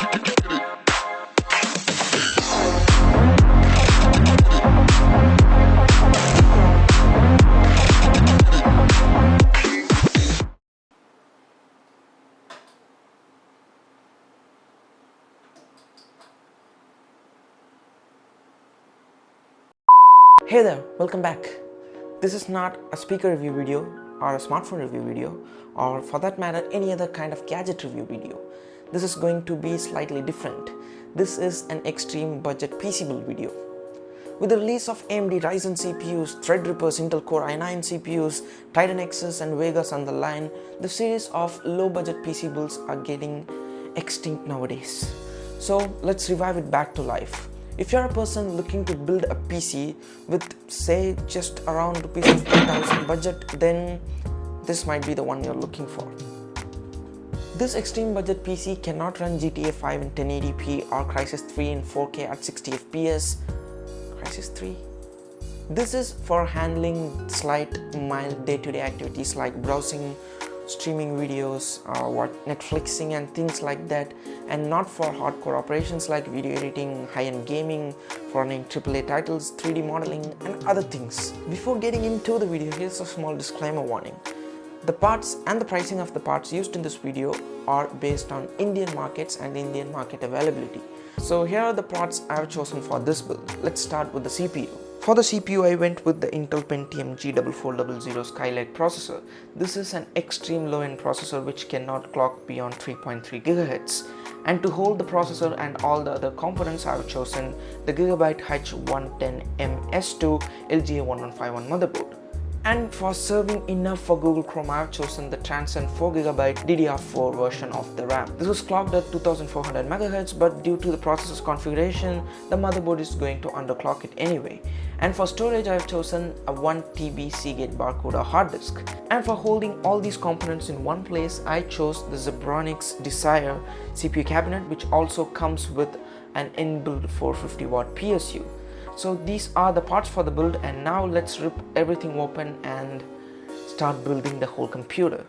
Hey there, welcome back. This is not a speaker review video or a smartphone review video, or for that matter any other kind of gadget review video. This is going to be slightly different. This is an extreme budget PC build video. With the release of AMD Ryzen CPUs, Threadrippers Intel Core i9 CPUs, Titan X's and Vegas on the line, the series of low budget PC builds are getting extinct nowadays. So let's revive it back to life. If you're a person looking to build a PC with say just around rupees 15,000 budget, then this might be the one you're looking for. This extreme budget PC cannot run GTA 5 in 1080p or Crysis 3 in 4K at 60 FPS. Crysis 3? This is for handling slight mild day-to-day activities like browsing, streaming videos, Netflixing and things like that, and not for hardcore operations like video editing, high-end gaming, for running AAA titles, 3D modeling and other things. Before getting into the video, here's a small disclaimer warning. The parts and the pricing of the parts used in this video are based on Indian markets and Indian market availability. So here are the parts I have chosen for this build. Let's start with the CPU. For the CPU, I went with the Intel Pentium G4400 Skylake processor. This is an extreme low-end processor which cannot clock beyond 3.3 GHz. And to hold the processor and all the other components, I have chosen the Gigabyte H110MS2 LGA1151 motherboard. And for serving enough for Google Chrome, I have chosen the Transcend 4GB DDR4 version of the RAM. This was clocked at 2400 MHz, but due to the processor's configuration, the motherboard is going to underclock it anyway. And for storage, I have chosen a 1TB Seagate barcode or hard disk. And for holding all these components in one place, I chose the Zebronics Desire CPU cabinet, which also comes with an inbuilt 450-watt PSU. So these are the parts for the build, and now let's rip everything open and start building the whole computer.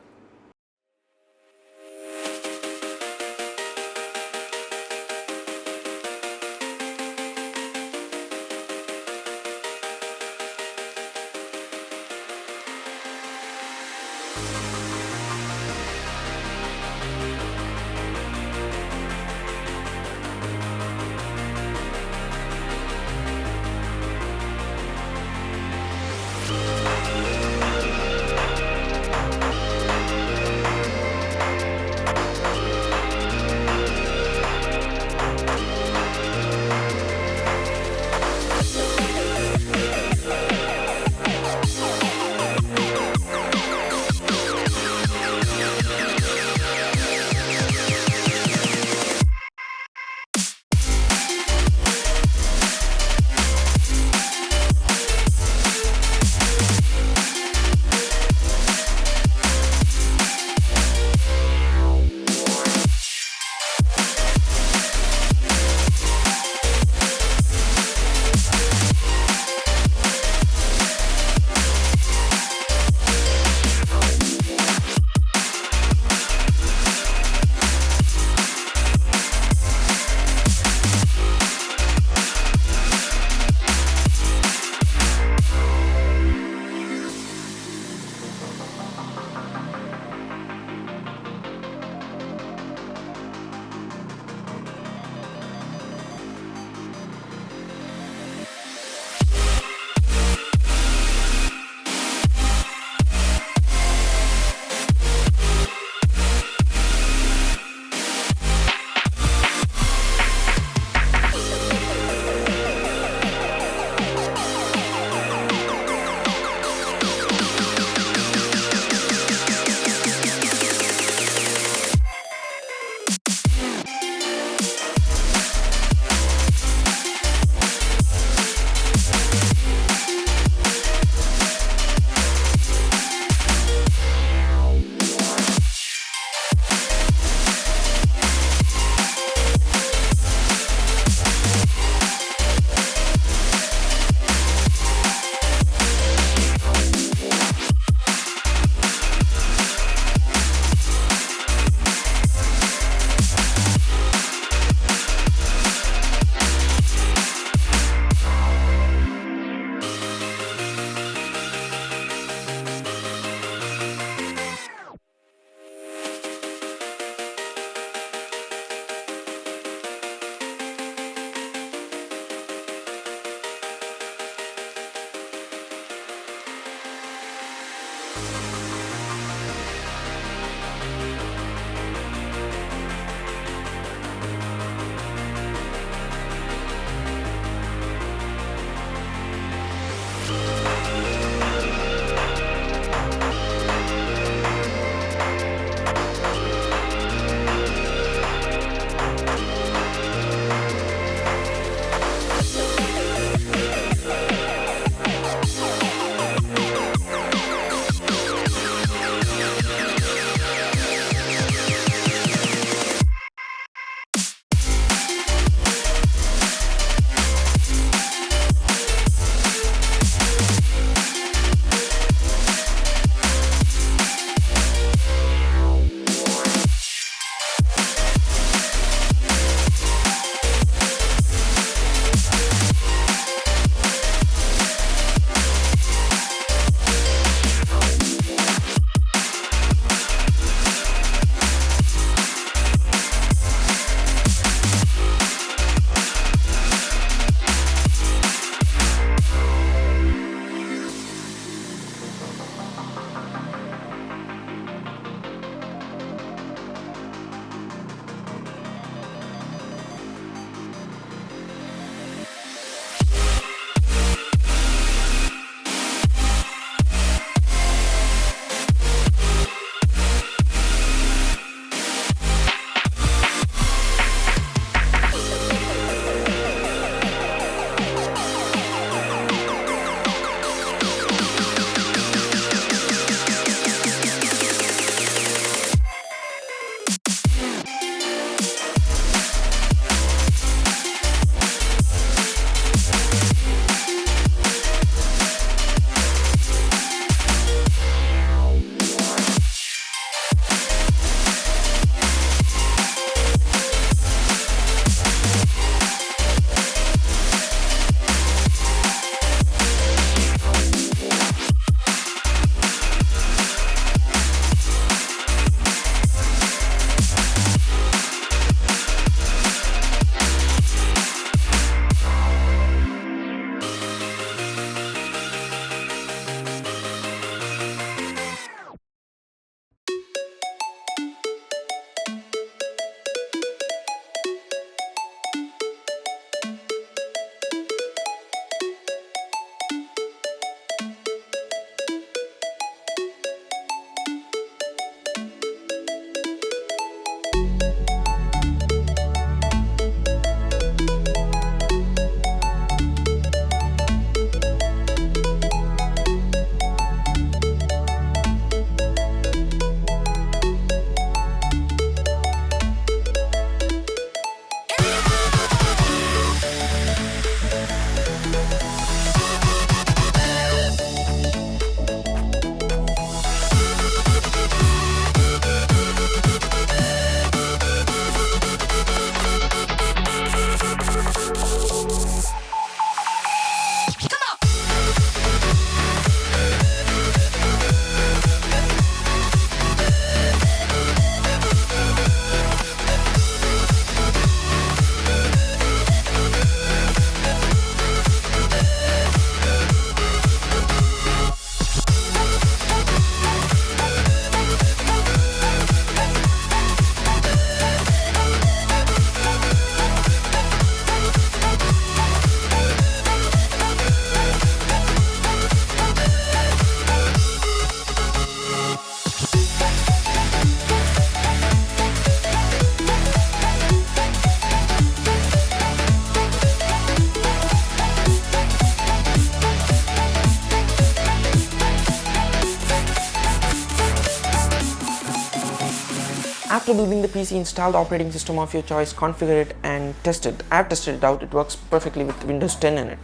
After building the PC, install the operating system of your choice, configure it and test it. I have tested it out, it works perfectly with Windows 10 in it.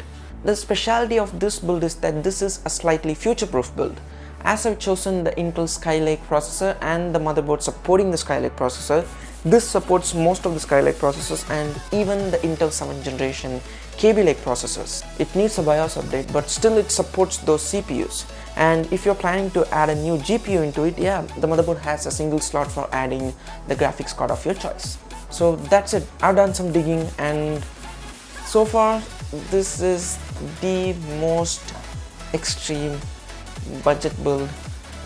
The specialty of this build is that this is a slightly future-proof build, as I've chosen the Intel Skylake processor and the motherboard supporting the Skylake processor. This supports most of the Skylake processors and even the Intel 7th generation Kaby Lake processors. It needs a BIOS update, but still it supports those CPUs. And if you're planning to add a new GPU into it, yeah, the motherboard has a single slot for adding the graphics card of your choice. So that's it. I've done some digging, and so far this is the most extreme budget build,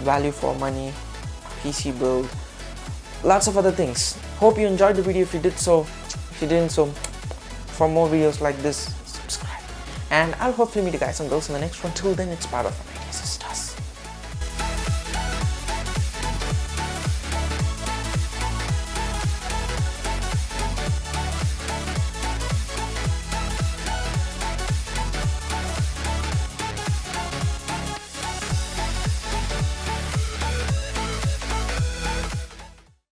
value for money PC build, lots of other things. Hope you enjoyed the video. If you did so, if you didn't, so for more videos like this, subscribe, and I'll hopefully meet you guys and girls in the next one. Till then, it's part of it.